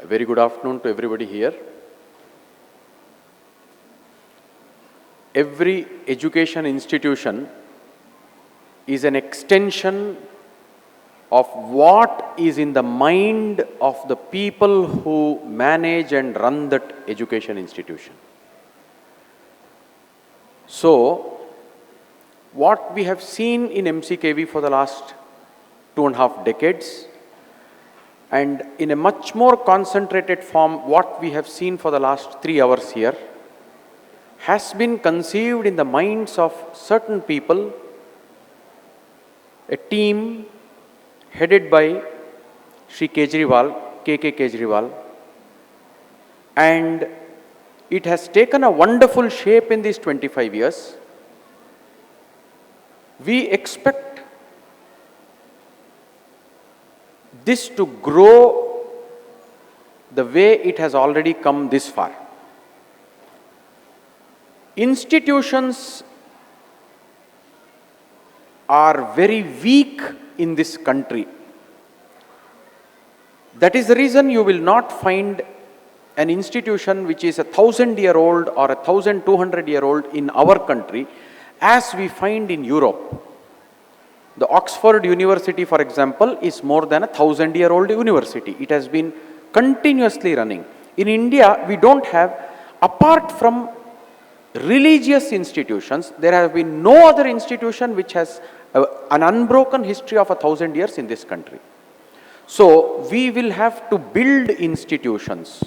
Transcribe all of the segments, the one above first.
A very good afternoon to everybody here. Every education institution is an extension of what is in the mind of the people who manage and run that education institution. So, what we have seen in M.C.KEJRIWAL for the last 2.5 decades, and in a much more concentrated form, what we have seen for the last 3 hours here, has been conceived in the minds of certain people, a team headed by Shri Kejriwal, K.K. Kejriwal, and it has taken a wonderful shape in these 25 years. We expect this to grow the way it has already come this far. Institutions are very weak in this country. That is the reason you will not find an institution which is 1,000-year-old or 1,200-year-old in our country as we find in Europe. The Oxford University, for example, is more than 1,000-year-old university. It has been continuously running. In India, we don't have, apart from religious institutions, there have been no other institution which has an unbroken history of 1,000 years in this country. So, we will have to build institutions.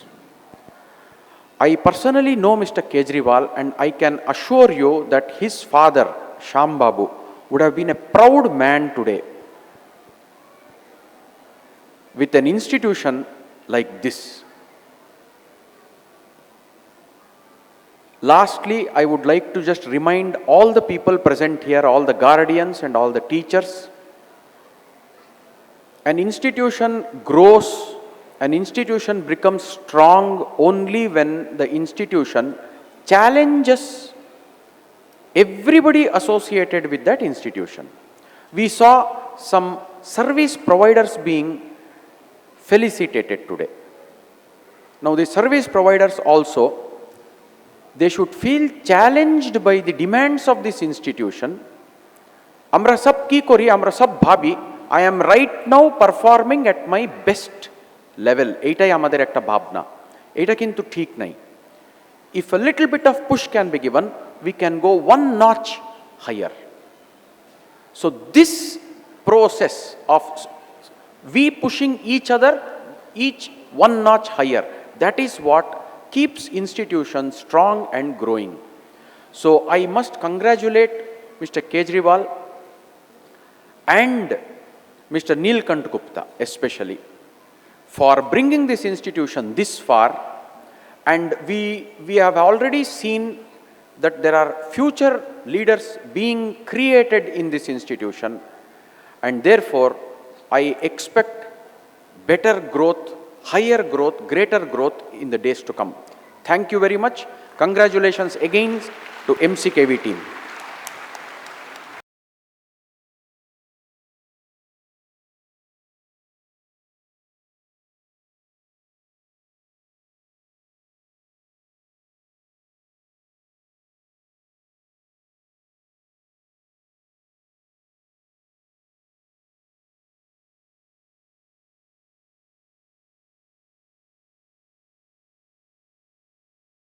I personally know Mr. Kejriwal, and I can assure you that his father, Shyam Babu, would have been a proud man today with an institution like this. Lastly, I would like to just remind all the people present here, all the guardians and all the teachers, an institution grows, an institution becomes strong only when the institution challenges everybody associated with that institution. We saw some service providers being felicitated today. Now, the service providers also, they should feel challenged by the demands of this institution. Amra sab ki kori, amra sab bhabi, I am right now performing at my best level. Eitai amader ekta bhabna. Eita kintu thik nahi. If a little bit of push can be given, we can go one notch higher. So this process of we pushing each other, each one notch higher, that is what keeps institutions strong and growing. So I must congratulate Mr. Kejriwal and Mr. Neelkant Gupta especially for bringing this institution this far, and we have already seen that there are future leaders being created in this institution, and therefore I expect better growth, higher growth, greater growth in the days to come. Thank you very much. Congratulations again to M.C.KEJRIWAL team.